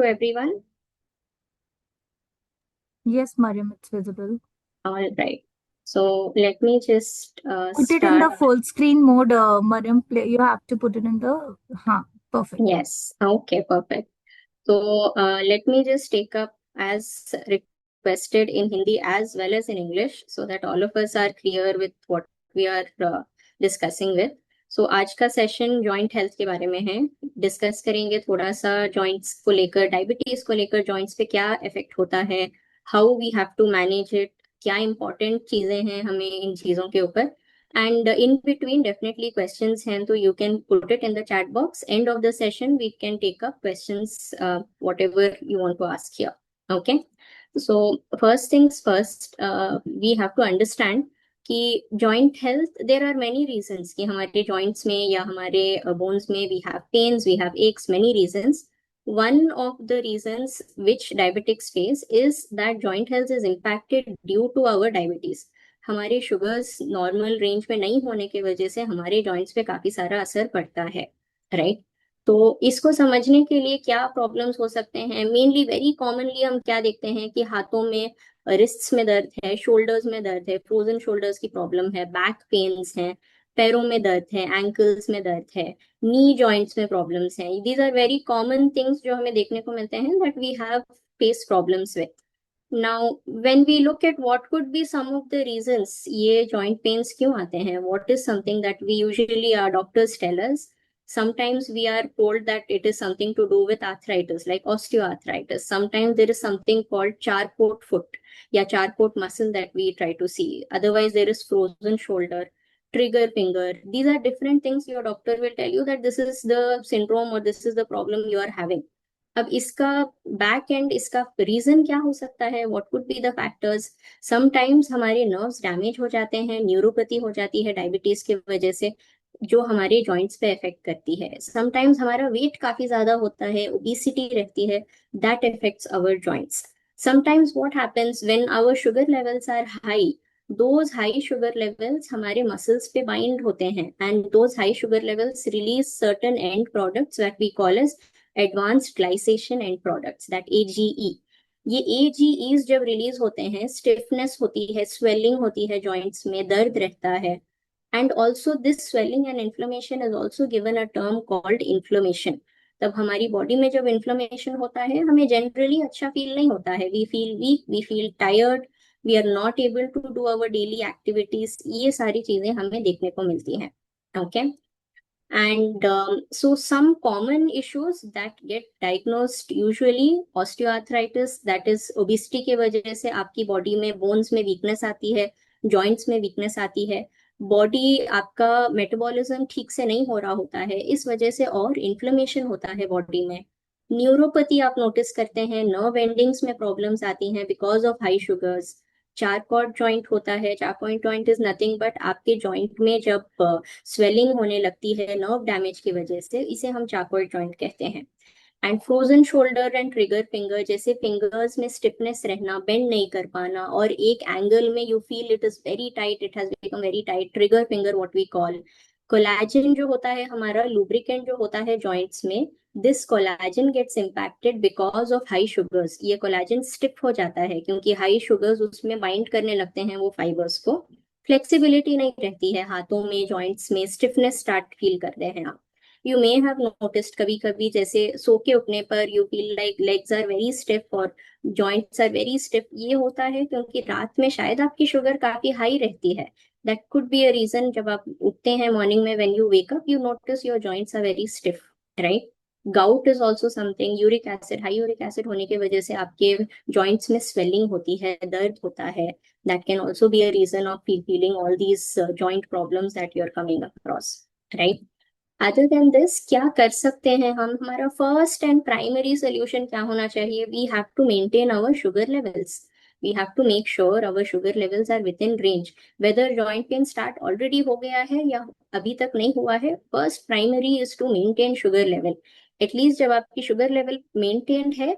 to everyone? Yes, Mariam, it's visible. All right. So let me just Put it in the start. full screen mode, Mariam. Play. You have to put it in the. Perfect. Yes. Okay, perfect. So let me just take up as requested in Hindi as well as in English so that all of us are clear with what we are discussing with. So आज का session joint health के बारे में है. Discuss करेंगे थोड़ा सा joints को लेकर, डायबिटीज को लेकर जॉइंट्स पे क्या इफेक्ट होता है, how we have to manage it, क्या इंपॉर्टेंट चीजें हैं हमें इन चीजों के ऊपर. And in between, definitely questions हैं तो you can put it in the chat box. End of the session, we can take up questions, whatever you want to ask here. Okay. So first things first, we have to understand कि joint health, there are many reasons कि हमारे joints में या हमारे bones में we have pains, we have aches, many reasons. One of the reasons which diabetics face is that joint health is impacted due to our diabetes. हमारे sugars normal range में नहीं होने की वजह से हमारे जॉइंट्स पे काफी सारा असर पड़ता है. राइट. तो इसको समझने के लिए क्या प्रॉब्लम्स हो सकते हैं, मेनली वेरी कॉमनली हम क्या देखते हैं कि हाथों में, रिस्ट्स में दर्द है, शोल्डर्स में दर्द है, फ्रोजन शोल्डर्स की प्रॉब्लम है, बैक पेन्स हैं, पैरों में दर्द है, एंकल्स में दर्द है, नी जॉइंट्स में प्रॉब्लम्स हैं. These are very common things जो हमें देखने को मिलते हैं that we have face problems with. Now, when we look at what could be some of the reasons ये joint pains क्यों आते हैं, what is something that we usually, our doctors tell us. Sometimes we are told that it is something to do with arthritis, like osteoarthritis. Sometimes there is something called Charcot foot या Charcot muscle that we try to see. Otherwise, there is frozen shoulder, trigger finger. These are different things your doctor will tell you that this is the syndrome or this is the problem you are having. अब इसका back and, इसका reason क्या हो सकता है, what could be the factors. Sometimes हमारे nerves damage हो जाते हैं, न्यूरोपैथी हो जाती है डायबिटीज की वजह से, जो हमारे जॉइंट्स पे इफेक्ट करती है. समटाइम्स हमारा वेट काफी ज्यादा होता है, ओबेसिटी रहती है, that affects our joints. Sometimes what happens when our sugar levels are high, those high sugar levels हमारे मसल्स पे बाइंड होते हैं and those high sugar levels release certain end products that we call as advanced glycation end products, that AGE. ये AGEs जब release होते हैं, stiffness होती है, स्वेलिंग होती है जॉइंट्स में, दर्द रहता है. And also this swelling and inflammation is also given a term called inflammation. तब हमारी बॉडी में जब इन्फ्लेमेशन होता है हमें जनरली अच्छा फील नहीं होता है, we feel weak, we feel tired, we are not able to do our daily activities. ये सारी चीजें हमें देखने को मिलती हैं. Okay. And so some common issues that get diagnosed usually osteoarthritis, that is obesity के वजह से आपकी बॉडी में बोन्स में वीकनेस आती है, जॉइंट्स में वीकनेस आती है, बॉडी आपका मेटाबॉलिज्म ठीक से नहीं हो रहा होता है इस वजह से, और इन्फ्लेमेशन होता है बॉडी में. न्यूरोपैथी आप नोटिस करते हैं, नर्व एंडिंग्स में प्रॉब्लम्स आती हैं because of high sugars. Charcot joint होता है, Charcot joint is nothing but आपके जॉइंट में जब स्वेलिंग होने लगती है नर्व डैमेज की वजह से, इसे हम चारकॉट जॉइंट कहते हैं. And frozen shoulder and trigger finger, जैसे फिंगर्स में स्टिफनेस रहना, बेंड नहीं कर पाना, और एक एंगल में you feel it is very tight, it has become very tight, trigger finger what we call. Collagen जो होता है हमारा लुब्रिकेंट जो होता है जॉइंट्स में, this collagen gets impacted because of high sugars. ये कोलैजन स्टिफ हो जाता है क्योंकि हाई शुगर्स उसमें बाइंड करने लगते हैं वो फाइबर्स को. फ्लेक्सिबिलिटी नहीं रहती है हाथों में, जॉइंट्स में स्टिफनेस स्टार्ट फील करते हैं आप. यू मे हैव नोटिस्ड कभी कभी जैसे सो के उठने पर you feel like legs are very stiff और जॉइंट्स आर वेरी स्टिफ. ये होता है क्योंकि रात में शायद आपकी शुगर काफी हाई रहती है. That could be a reason. जब आप उठते हैं मॉर्निंग में, when you wake up, you notice your joints are very stiff. Right. Gout is also something. Uric acid, high uric acid होने की वजह से आपके जॉइंट्स में स्वेलिंग होती है, दर्द होता है. That can also be a reason of feeling all these joint problems that you're coming across, right? Other than this, क्या कर सकते हैं हम, हमारा फर्स्ट एंड प्राइमरी सोल्यूशन क्या होना चाहिए? We have to maintain our sugar levels. We have to make sure our sugar levels are within range. Whether joint pain start already हो गया है या अभी तक नहीं हुआ है, first primary is to maintain sugar level. At least जब आपकी शुगर लेवल मेंटेन्ड है,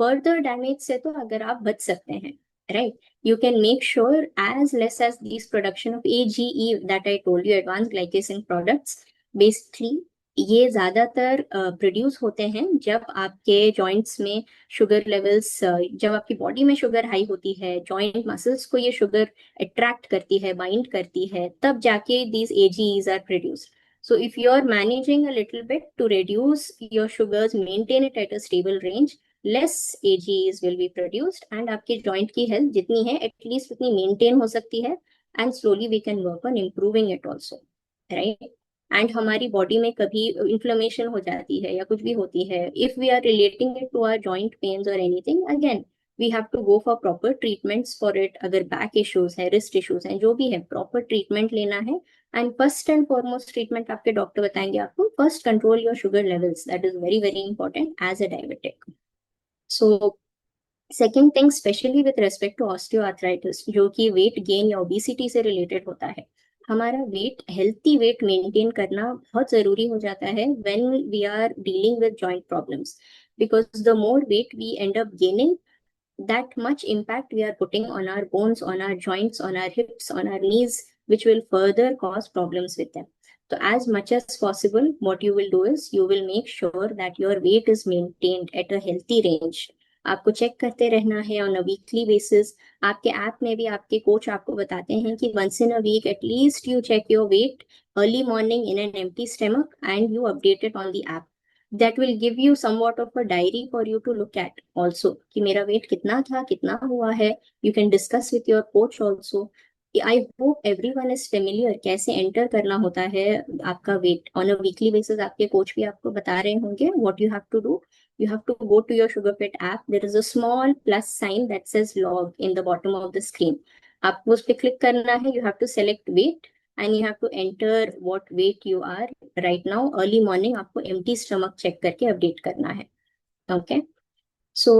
फर्दर डैमेज से तो अगर आप बच सकते हैं, right? You can make sure as less as these production of AGE that I told you, advanced glycation products. Basically, ये ज्यादातर प्रोड्यूस होते हैं जब आपके जॉइंट्स में शुगर लेवल्स, जब आपकी बॉडी में शुगर हाई होती है, जॉइंट मसल्स को ये शुगर अट्रैक्ट करती है, बाइंड करती है, तब जाके these AGEs are produced. So if you are managing a little bit to reduce your sugars, maintain it at a stable range, less AGEs will be produced and आपके joint की health जितनी है at least उतनी maintain हो सकती है, and slowly we can work on improving it also, right? And हमारी body में कभी इन्फ्लेमेशन हो जाती है या कुछ भी होती है, if we are relating it to our joint pains और anything, again we have to go for proper treatments for it. अगर बैक इश्यूज है, रिस्ट इश्यूज हैं, जो भी है, प्रॉपर ट्रीटमेंट लेना है. And first and foremost treatment आपके डॉक्टर बताएंगे आपको, first control your sugar levels, that is very very important as a diabetic. So second thing, specially with respect to osteoarthritis, जो कि वेट गेन या obesity से related होता है, हमारा वेट, हेल्थी वेट मेंटेन करना बहुत जरूरी हो जाता है when we are dealing with joint problems. Because the more weight we end up gaining, that much impact we are putting on our bones, on our joints, on our hips, on our knees, which will further cause problems with them. So as much as possible, what you will do is you will make sure that your weight is maintained at a healthy range. आपको check करते रहना है on a weekly basis. आपके app में भी आपके coach आपको बताते हैं कि once in a week at least you check your weight early morning in an empty stomach and you update it on the app. That will give you somewhat of a diary for you to look at also, कि मेरा wait कितना था, कितना हुआ है. You can discuss with your coach also. I hope everyone is familiar कैसे enter करना होता है आपका weight on a weekly basis. आपके कोच भी आपको बता रहे होंगे what you have to do. You have to go to your SugarFit app. There is a small plus sign that says log in the bottom of the screen. आपको उस पर click करना है. You have to select weight and you have to enter what weight you are right now. Early morning आपको empty stomach check करके update करना है. Okay. So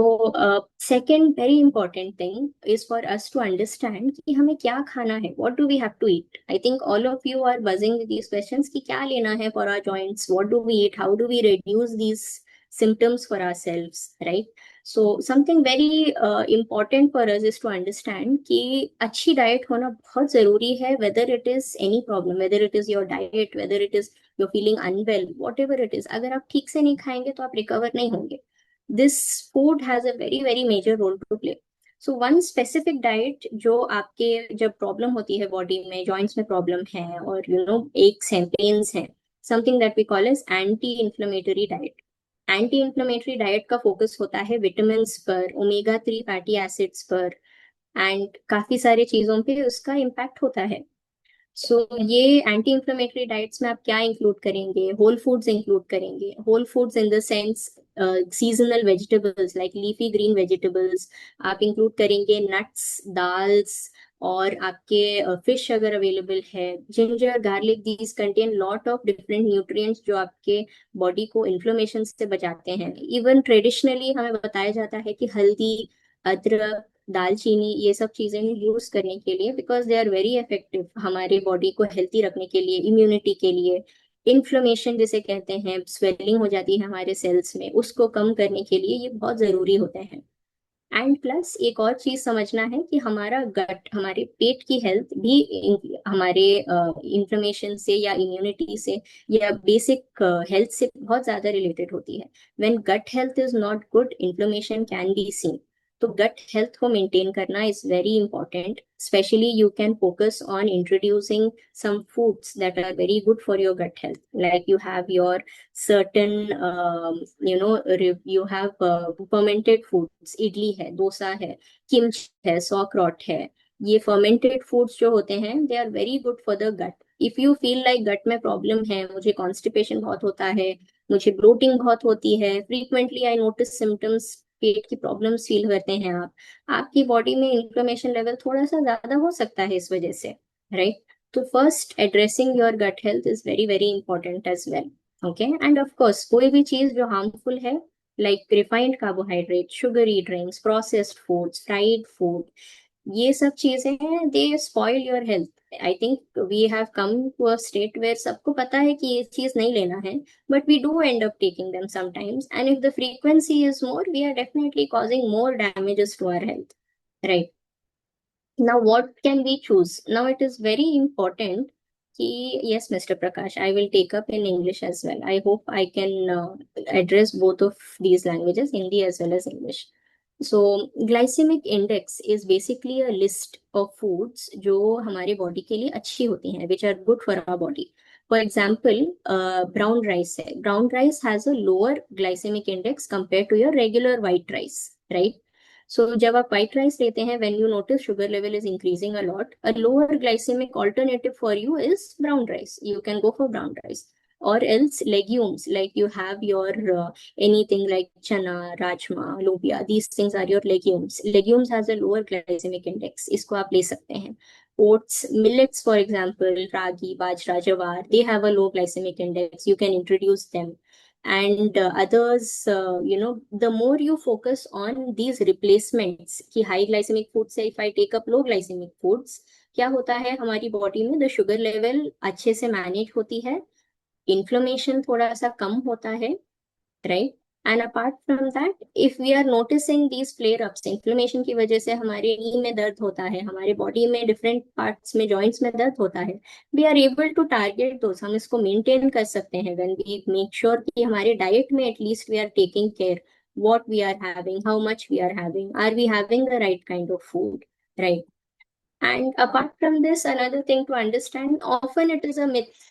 second very important thing is for us to understand कि हमें क्या खाना है. What do we have to eat? I think all of you are buzzing with these questions कि क्या लेना है for our joints. What do we eat? How do we reduce these symptoms for ourselves, right? So something very important for us is to understand कि अच्छी diet होना बहुत जरूरी है. Whether it is any problem, whether it is your diet, whether it is you're feeling unwell, whatever it is, अगर आप ठीक से नहीं खाएंगे तो आप रिकवर नहीं होंगे. This food has a very very major role to play. So one specific diet जो आपके जब प्रॉब्लम होती है बॉडी में, जॉइंट्स में प्रॉब्लम है और aches हैं, पेन्स हैं, something that we call as anti-inflammatory diet. Anti diet का फोकस होता है विटामिन पर, ओमेगा 3 फैटी एसिड्स पर, एंड काफी सारी चीजों पे उसका इम्पैक्ट होता है. सो ये एंटी इंफ्लेमेटरी डाइट्स में आप क्या इंक्लूड करेंगे? होल फूड्स इंक्लूड करेंगे. Whole foods in the sense seasonal vegetables like leafy green vegetables. आप इंक्लूड करेंगे नट्स, दाल्स, और आपके फिश अगर अवेलेबल है. Ginger, garlic, these contain lot of different nutrients जो आपके बॉडी को इन्फ्लेमेशन से बचाते हैं. इवन ट्रेडिशनली हमें बताया जाता है कि हल्दी, अदरक, दालचीनी, ये सब चीजें यूज करने के लिए, because they are very effective हमारे बॉडी को हेल्थी रखने के लिए, इम्यूनिटी के लिए. इन्फ्लेमेशन जिसे कहते हैं, स्वेलिंग हो जाती है हमारे सेल्स में, उसको कम करने के लिए ये बहुत जरूरी होते हैं. एंड प्लस एक और चीज समझना है कि हमारा गट, हमारे पेट की हेल्थ भी हमारे इंफ्लेमेशन से या इम्यूनिटी से या बेसिक हेल्थ से बहुत ज्यादा रिलेटेड होती है. When gut health is not good, inflammation can be seen. तो गट हेल्थ को मेंटेन करना is very important. Especially you can focus on introducing some foods that are very good for your gut health, like you have your certain you have fermented foods. Idli है, डोसा है, kimchi है, सॉक्रॉट है. ये fermented foods जो होते हैं, they are very good for the gut. If you feel like gut में problem है, मुझे कॉन्स्टिपेशन बहुत होता है, मुझे ब्लोटिंग बहुत होती है, फ्रीक्वेंटली आई नोटिस सिम्टम्स, पेट की प्रॉब्लम्स फील करते हैं आप, आपकी बॉडी में इन्फ्लेमेशन लेवल थोड़ा सा ज्यादा हो सकता है इस वजह से, राइट? तो first addressing your gut health is very very important as well. Okay. And of course कोई भी चीज जो हार्मफुल है, like refined carbohydrate, sugary drinks, processed foods, fried food, ये सब चीजें हैं, they spoil your health. I think we have come to a state where सबको पता है कि ये चीज नहीं लेना है, but we do end up taking them sometimes, and if the frequency is more, we are definitely causing more damages to our health, right? Now what can we choose? Now it is very important कि yes, Mr. Prakash, I will take up in English as well. I hope I can address both of these languages, Hindi as well as English. So glycemic index is basically a list of foods जो हमारे body के लिए अच्छी होती हैं, which are good for our body. For example, brown rice है. Brown rice has a lower glycemic index compared to your regular white rice, right? So जब आप white rice लेते हैं, when you notice sugar level is increasing a lot, a lower glycemic alternative for you is brown rice. You can go for brown rice. Or else legumes, like you have your anything like chana, rajma, lobia. These things are your legumes. Legumes has a lower glycemic index. इसको आप ले सकते हैं. Oats, millets, for example, ragi, bajra, jawar, they have a low glycemic index. You can introduce them. And others, the more you focus on these replacements कि high glycemic foods से if I take up low glycemic foods, क्या होता है हमारी body में, the sugar level अच्छे से manage होती है, इन्फ्लेमेशन थोड़ा सा कम होता है, right. And apart from that, if we are noticing these flare ups, inflammation की वजह से हमारे नी में दर्द होता है, हमारे बॉडी में डिफरेंट पार्ट्स में जॉइंट्स में दर्द होता है, we are able to target those. हम इसको मेंटेन कर सकते हैं व्हेन वी मेक श्योर कि हमारे डाइट में at least we are taking care what we are having, how much we are we having the right kind of food, right? And apart from this, another thing to understand, often it is a myth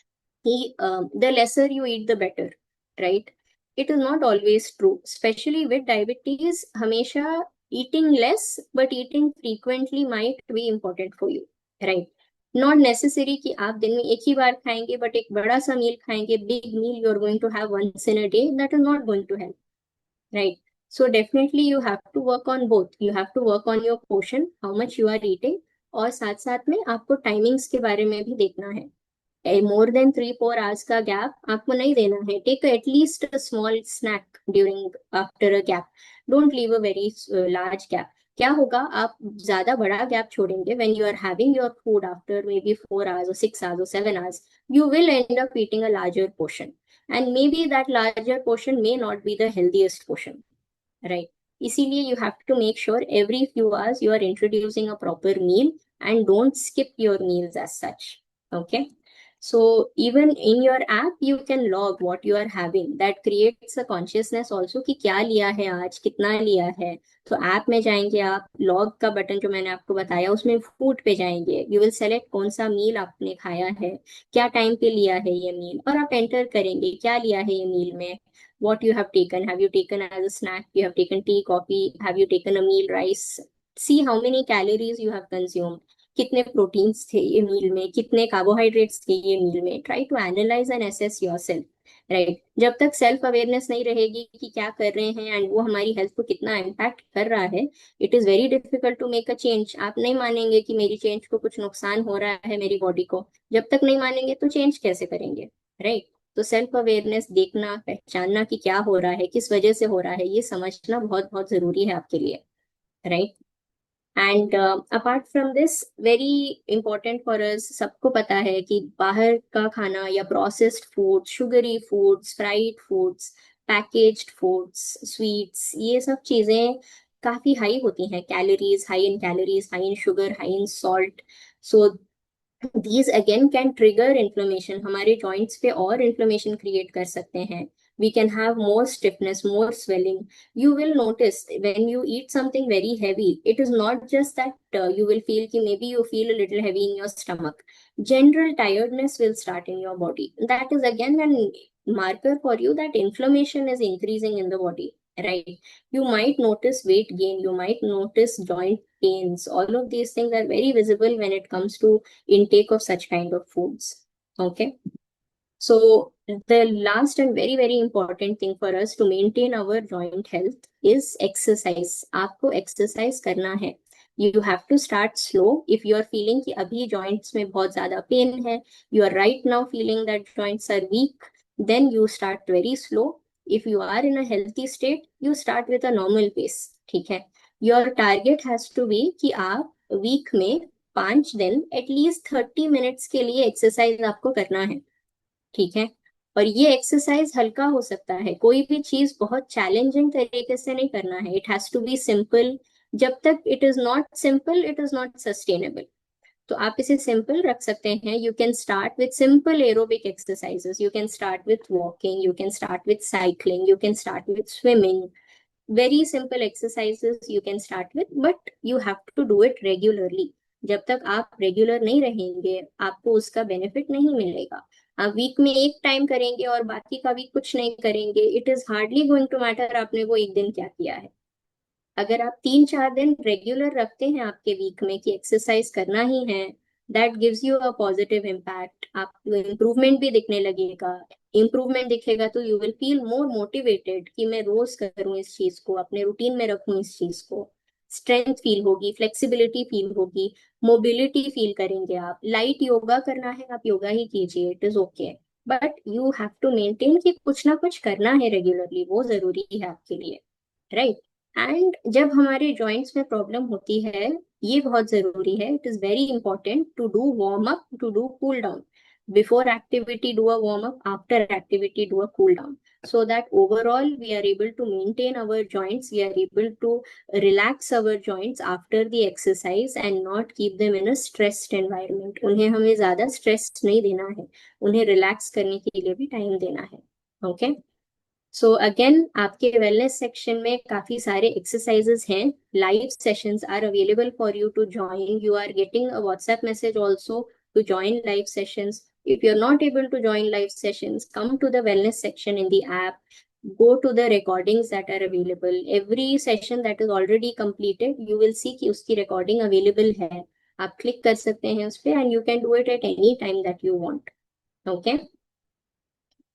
the lesser you eat, the better, right? It is not always true, especially with diabetes. हमेशा eating less but eating frequently might be important for you, right? Not necessary कि आप दिन में एक ही बार खाएंगे, but एक बड़ा सा मील खाएंगे, big meal you are going to have once in a day, that is not going to help, right? So definitely you have to work on both. You have to work on your portion, how much you are eating, और साथ साथ में आपको timings के बारे में भी देखना है. More than 3-4 hours का गैप आपको नहीं देना है. Take at least a small snack during after a gap. Don't leave a very large gap. क्या होगा, आप ज्यादा बड़ा गैप छोड़ेंगे when you are having your food after maybe 4 hours or 6 hours or 7 hours, you will end up eating a larger portion, and maybe that larger portion may not be the healthiest portion, right? इसीलिए you have to make sure every few hours you are introducing a proper meal and don't skip your meals as such. Okay. So even in your app you can log what you are having. That creates a consciousness also कि क्या लिया है आज, कितना लिया है. तो app में जाएंगे आप, लॉग का बटन जो मैंने आपको बताया उसमें फूड पे जाएंगे, यू विल सेलेक्ट कौन सा मील आपने खाया है, क्या टाइम पे लिया है ये मील, और आप एंटर करेंगे क्या लिया है ये मील में. What you have taken, have you taken as a snack, you have taken tea, coffee, have you taken a meal, rice. See how many calories you have consumed, कितने प्रोटीन्स थे ये meal में, कितने carbohydrates थे ये meal में. Try to analyse and assess yourself, right? जब तक सेल्फ अवेयरनेस नहीं रहेगी कि क्या कर रहे हैं एंड वो हमारी हेल्थ को कितना इम्पैक्ट कर रहा है, it is very difficult to make a change. आप नहीं मानेंगे कि मेरी चेंज को कुछ नुकसान हो रहा है मेरी बॉडी को, जब तक नहीं मानेंगे तो चेंज कैसे करेंगे, राइट? तो सेल्फ अवेयरनेस, देखना, पहचानना कि क्या हो रहा है, किस वजह से हो रहा है, ये समझना बहुत बहुत जरूरी है आपके लिए, right? And apart from this, very important for us, सबको पता है कि बाहर का खाना या processed food, sugary foods, fried foods, packaged foods, sweets, ये सब चीजें काफी हाई होती हैं calories, high in calories, high in sugar, high in salt. So these again can trigger inflammation. हमारे joints पे और inflammation create कर सकते हैं. We can have more stiffness, more swelling. You will notice when you eat something very heavy, it is not just that you will feel कि maybe you feel a little heavy in your stomach. General tiredness will start in your body. That is again an marker for you that inflammation is increasing in the body, right? You might notice weight gain, you might notice joint pains. All of these things are very visible when it comes to intake of such kind of foods. Okay. So the last and very very important thing for us to maintain our joint health is exercise. आपको exercise करना है. You have to start slow. If you are feeling कि अभी joints में बहुत ज़्यादा pain है, you are right now feeling that joints are weak, then you start very slow. If you are in a healthy state, you start with a normal pace. ठीक है. Your target has to be कि आप week में 5 दिन at least 30 minutes के लिए exercise आपको करना है, ठीक है? और ये एक्सरसाइज हल्का हो सकता है, कोई भी चीज बहुत चैलेंजिंग तरीके से नहीं करना है. It has to be simple. जब तक it is not simple, it is not sustainable. तो आप इसे सिंपल रख सकते हैं. You can start with simple aerobic exercises, you can start with walking, you can start with cycling, you can start with swimming. Very simple exercises you can start with, but you have to do it regularly. जब तक आप regular नहीं रहेंगे आपको उसका benefit नहीं मिलेगा. आप वीक में एक टाइम करेंगे और बाकी का वीक कुछ नहीं करेंगे, it is hardly going to matter आपने वो एक दिन क्या किया है. अगर आप 3-4 दिन रेगुलर रखते हैं आपके वीक में कि एक्सरसाइज करना ही है, that gives you a positive impact. आपको इम्प्रूवमेंट भी दिखने लगेगा. इम्प्रूवमेंट दिखेगा तो you will feel more motivated कि मैं रोज करूं इस चीज को, अपने रूटीन में रखूं इस चीज को. स्ट्रेंथ फील होगी, फ्लेक्सिबिलिटी फील होगी, मोबिलिटी फील करेंगे. आप लाइट योगा करना है आप योगा ही कीजिए, it is okay, but you have to maintain कि कुछ ना कुछ करना है रेगुलरली, वो जरूरी है आपके लिए, राइट. एंड जब हमारे जॉइंट्स में प्रॉब्लम होती है, ये बहुत जरूरी है, it is very important to do warm up, to do cool down. Before activity do a warm up, after activity do a cool down, so that overall we are able to maintain our joints, we are able to relax our joints after the exercise and not keep them in a stressed environment. उन्हें हमें ज्यादा stress नहीं देना है, उन्हें relax करने के लिए भी टाइम देना है. ओके. सो अगेन आपके वेलनेस सेक्शन में काफी सारे एक्सरसाइजेस हैं. Live sessions are available for you to join. You are getting a WhatsApp message also to join live sessions. If you're not able to join live sessions, come to the wellness section in the app, go to the recordings that are available. Every session that is already completed, you will see कि उसकी recording available है. आप click कर सकते हैं उस पे and you can do it at any time that you want. Okay.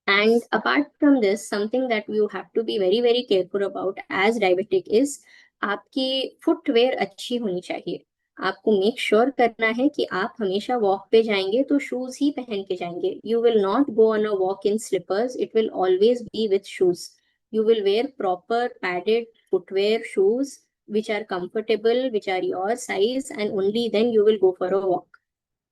And apart from this, something that you have to be very very careful about as diabetic is आपकी footwear अच्छी होनी चाहिए. आपको मेक श्योर करना है कि आप हमेशा वॉक पे जाएंगे तो शूज ही पहन के जाएंगे. You will not go on a walk in slippers, it will always be with shoes. You will wear proper padded footwear shoes which are comfortable, which are your size, and only then you will go for a walk.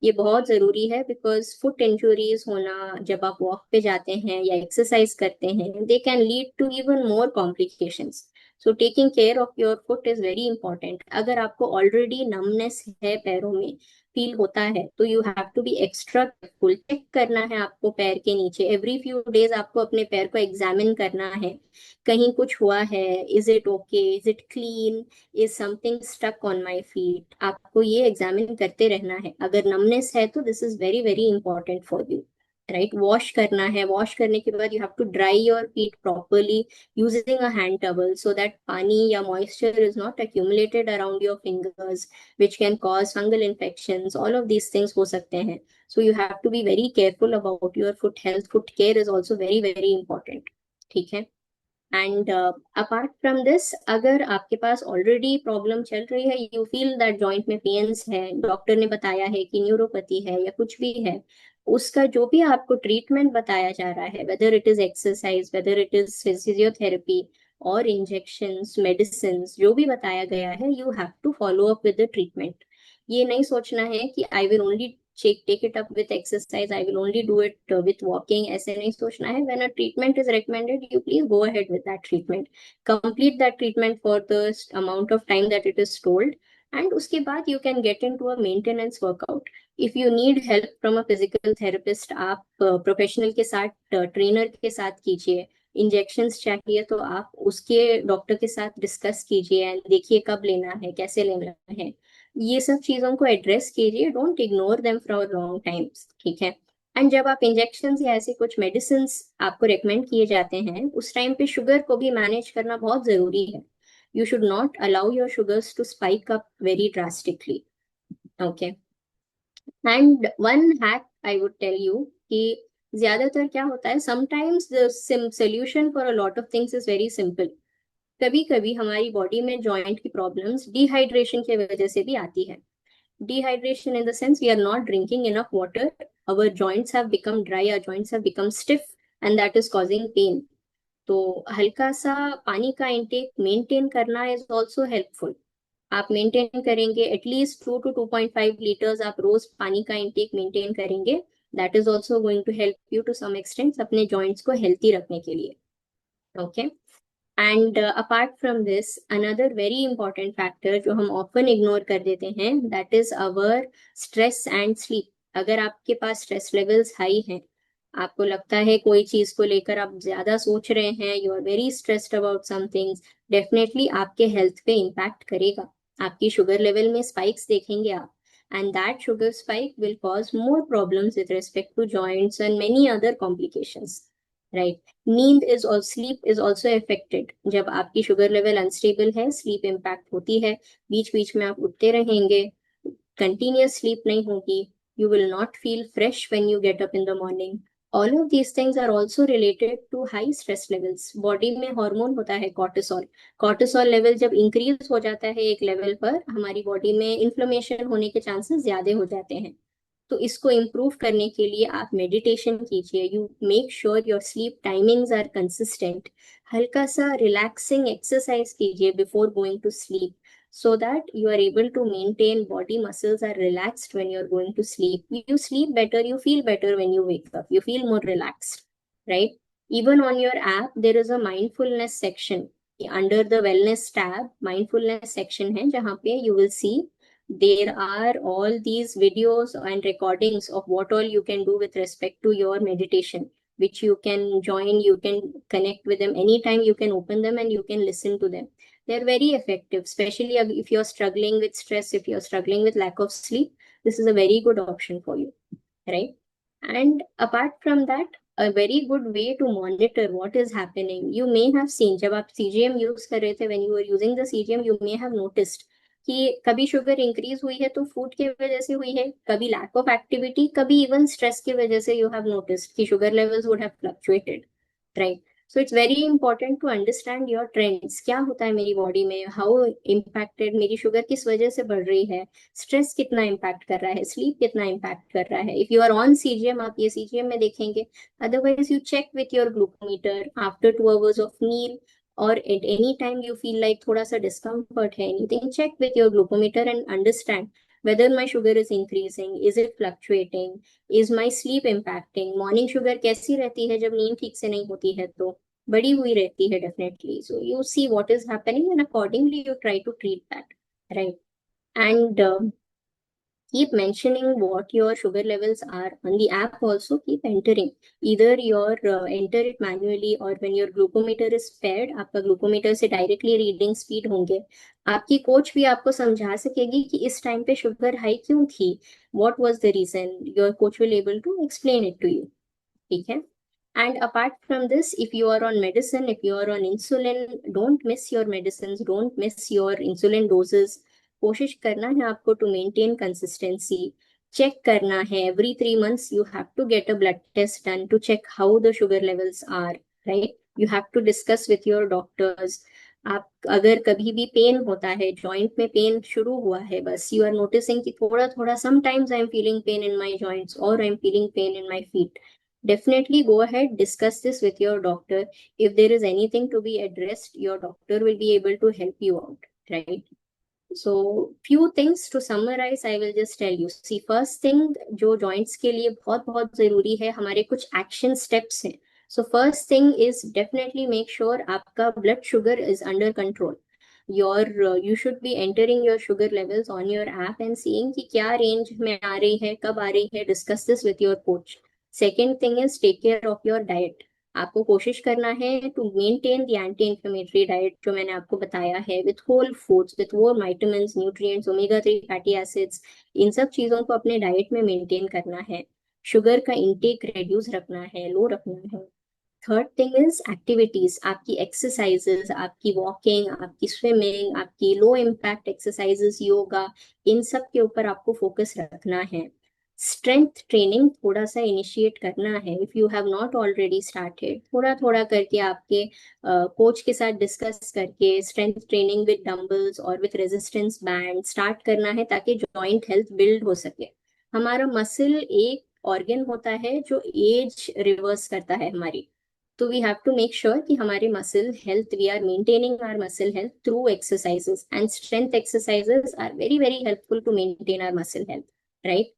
ये बहुत जरूरी है because foot injuries होना जब आप walk पे जाते हैं या एक्सरसाइज करते हैं, they can lead to even more complications. So taking care of your foot is very important. अगर आपको ऑलरेडी नमनेस है, पैरों में फील होता है, तो you have to be extra careful. Check करना है आपको पैर के नीचे, एवरी फ्यू डेज आपको अपने पैर को एग्जामिन करना है. कहीं कुछ हुआ है, is it okay, is it clean, is something stuck on my feet. आपको ये एग्जामिन करते रहना है. अगर नमनेस है तो this is very very important for you, right. Wash करना है, वॉश करने के बाद you have to dry your feet properly using a hand towel so that पानी या moisture is not accumulated around your fingers which can cause fungal infections. All of these things हो सकते हैं. So you have to be very careful about your foot health. Foot care is also very very important. ठीक है. And apart from this, अगर आपके पास already problem चल रही है, यू फील दैट जॉइंट में पेन्स है, डॉक्टर ने बताया है कि न्यूरोपैथी है या कुछ भी है, उसका जो भी आपको ट्रीटमेंट बताया जा रहा है, whether it is exercise, whether it is physiotherapy और इंजेक्शंस, मेडिसिन, जो भी बताया गया है, you have to follow up with the treatment. ये नहीं सोचना है कि I will only take it up with exercise, I will only do it with walking. ऐसे नहीं सोचना है. When a treatment is recommended, you please go ahead with that treatment. Complete that treatment for the amount of time that it is told. And उसके बाद you can get into a maintenance workout. If you need help from a physical therapist, आप professional के साथ, trainer के साथ कीजिए. Injections चाहिए तो आप उसके डॉक्टर के साथ डिस्कस कीजिए एंड देखिए कब लेना है, कैसे लेना है. ये सब चीजों को एड्रेस कीजिए. Don't ignore them for long times. ठीक है. एंड जब आप इंजेक्शन या ऐसे कुछ मेडिसिन आपको रेकमेंड किए जाते हैं, उस टाइम पे शुगर को भी मैनेज करना बहुत जरूरी है. You should not allow your sugars to spike up very drastically. Okay. And one hack I would tell you कि ज्यादातर क्या होता है, sometimes the solution for a lot of things is very simple. कभी कभी हमारी बॉडी में joint की प्रॉब्लम्स डिहाइड्रेशन की वजह से भी आती है. Dehydration in the sense we are not drinking enough water, our joints have become dry, our joints have become stiff, and that is causing pain. तो हल्का सा पानी का इंटेक मेंटेन करना इज ऑल्सो हेल्पफुल. आप मेंटेन करेंगे at least 2 to 2.5 litres, आप रोज पानी का इंटेक मेंटेन करेंगे, that is also going to help you to some extent अपने जॉइंट्स को हेल्थी रखने के लिए. Okay. And apart from this another very important factor जो हम ऑफन इग्नोर कर देते हैं, that is our stress and sleep. अगर आपके पास स्ट्रेस लेवल्स हाई हैं, आपको लगता है कोई चीज को लेकर आप ज्यादा सोच रहे हैं, you are very stressed about something, definitely आपके हेल्थ पे इम्पैक्ट करेगा. आपकी शुगर लेवल में स्पाइक्स देखेंगे आप, and that sugar spike will cause more problems with respect to joints and many other complications, right. नींद इज और स्लीप इज ऑल्सो इफेक्टेड. जब आपकी शुगर लेवल अनस्टेबल है, स्लीप इम्पैक्ट होती है. बीच बीच में आप उठते रहेंगे, continuous sleep नहीं होगी, you will not feel fresh when you get up in the morning. All of these things are also related to high stress levels. Body में हार्मोन होता है कॉर्टिसोल. कॉर्टिसोल लेवल जब इंक्रीज हो जाता है एक लेवल पर, हमारी बॉडी में इन्फ्लेमेशन होने के चांसेस ज्यादा हो जाते हैं. तो इसको इम्प्रूव करने के लिए आप मेडिटेशन कीजिए. You make sure your sleep timings are consistent. हल्का सा रिलैक्सिंग एक्सरसाइज कीजिए before going to sleep, so that you are able to maintain body muscles are relaxed when you're going to sleep. You sleep better, you feel better when you wake up, you feel more relaxed, right? Even on your app there is a mindfulness section. Under the wellness tab, mindfulness section hai jahan pe you will see there are all these videos and recordings of what all you can do with respect to your meditation, which you can join, you can connect with them anytime, you can open them and you can listen to them. They're very effective, especially if you're struggling with stress, if you're struggling with lack of sleep. This is a very good option for you, right? And apart from that, a very good way to monitor what is happening. You may have seen, जब आप CGM use कर रहे थे, when you were using the CGM, you may have noticed कि कभी sugar increase हुई है तो फूड की वजह से हुई है, कभी लैक ऑफ एक्टिविटी, कभी इवन स्ट्रेस की वजह से यू हैव नोटिस्ड कि sugar levels would have fluctuated, right. So it's very important to understand your trends. क्या होता है मेरी बॉडी में, हाउ इम्पैक्टेड, मेरी शुगर किस वजह से बढ़ रही है, स्ट्रेस कितना इम्पैक्ट कर रहा है, स्लीप कितना इम्पैक्ट कर रहा है. If you are on CGM, आप ये सीजीएम में देखेंगे. Otherwise you check with your glucometer after 2 hours of meal, or at any time you feel like थोड़ा सा discomfort है, anything, check with your glucometer and understand whether my sugar is increasing, is it fluctuating, is my sleep impacting. Morning sugar कैसी रहती है जब नींद ठीक से नहीं होती है, तो बढ़ी हुई रहती है definitely. So you see what is happening and accordingly you try to treat that, right. And keep mentioning what your sugar levels are on the app. Also keep entering, either your enter it manually or when your glucometer is paired, आपका glucometer से directly reading speed होंगे. आपकी coach भी आपको समझा सकेगी कि इस टाइम पे शुगर हाई क्यों थी, what was the reason. Your coach will able to explain it to you, ठीक है. And apart from this, if you are on medicine, if you are on insulin, don't miss your medicines, don't miss your insulin doses. कोशिश करना है आपको to maintain consistency. Check करना है every 3 months, you have to get a blood test done to check how the sugar levels are, right. You have to discuss with your doctors. आप अगर कभी भी पेन होता है, जॉइंट में pen शुरू हुआ है, बस यू आर नोटिसिंग कि थोड़ा थोड़ा sometimes I am feeling pain in my joints और I am feeling pain in my feet, definitely go ahead, discuss this with your doctor. If there is anything to be addressed, your doctor will be able to help you out, right. So few things to summarize, I will just tell you. See, first thing जो joints के लिए बहुत बहुत जरूरी है, हमारे कुछ action steps हैं. So first thing is definitely make sure आपका blood sugar is under control. You should be entering your sugar levels on your app and seeing कि क्या range में आ रही है, कब आ रही है. Discuss this with your coach. Second thing is take care of your diet. आपको कोशिश करना है to maintain the anti inflammatory diet जो मैंने आपको बताया है, with whole foods, with more vitamins, nutrients, omega 3 fatty acids. इन सब चीजों को अपने डाइट में मेंटेन करना है. शुगर का इंटेक रिड्यूस रखना है, लो रखना है. Third thing is activities. आपकी एक्सरसाइजेस, आपकी वॉकिंग, आपकी स्विमिंग, आपकी लो इम्पैक्ट एक्सरसाइजेस, योगा, इन सब के ऊपर आपको फोकस रखना है. स्ट्रेंथ ट्रेनिंग थोड़ा सा इनिशिएट करना है. If you have not already started, थोड़ा थोड़ा करके आपके कोच के साथ डिस्कस करके स्ट्रेंथ ट्रेनिंग विद डंबल्स और विद रेजिस्टेंस बैंड स्टार्ट करना है, ताकि जॉइंट हेल्थ बिल्ड हो सके. हमारा मसल एक ऑर्गन होता है जो एज रिवर्स करता है हमारी. तो we have to make sure कि हमारे muscle health, we are maintaining our muscle health through exercises, and strength exercises are very very helpful to maintain our muscle health, right.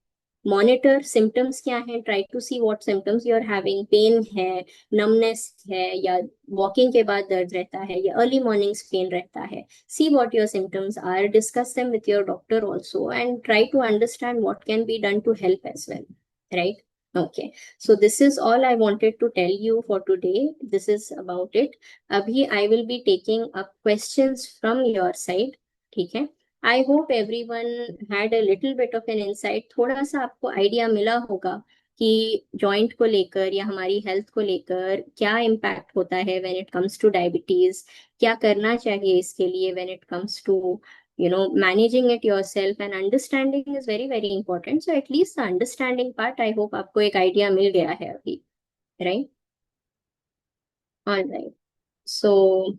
Monitor symptoms क्या हैं, try to see what symptoms you are having, pain है, numbness है, या walking के बाद दर्द रहता है, या अर्ली मॉर्निंग्स पेन रहता है. See what your symptoms are, discuss them with your doctor also, and try to understand what can be done to help as well. Right? Okay. So this is all I wanted to tell you for today. This is about it. Abhi I will be taking up questions from your side. ठीक है. I hope everyone had a little bit of an insight. थोड़ा सा आपको idea मिला होगा कि joint को लेकर या हमारी हेल्थ को लेकर क्या इम्पैक्ट होता है when it comes to diabetes, क्या करना चाहिए इसके लिए when it comes to managing it yourself. And understanding is very very important. So at least the understanding part, I hope आपको एक आइडिया मिल गया है अभी. Right? Alright. So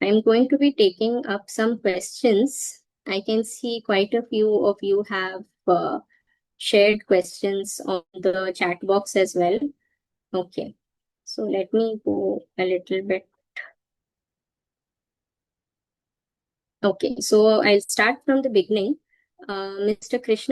I'm going to be taking up some questions. I can see quite a few of you have shared questions on the chat box as well. Okay, so let me go a little bit. Okay, so I'll start from the beginning. Mr. Krishna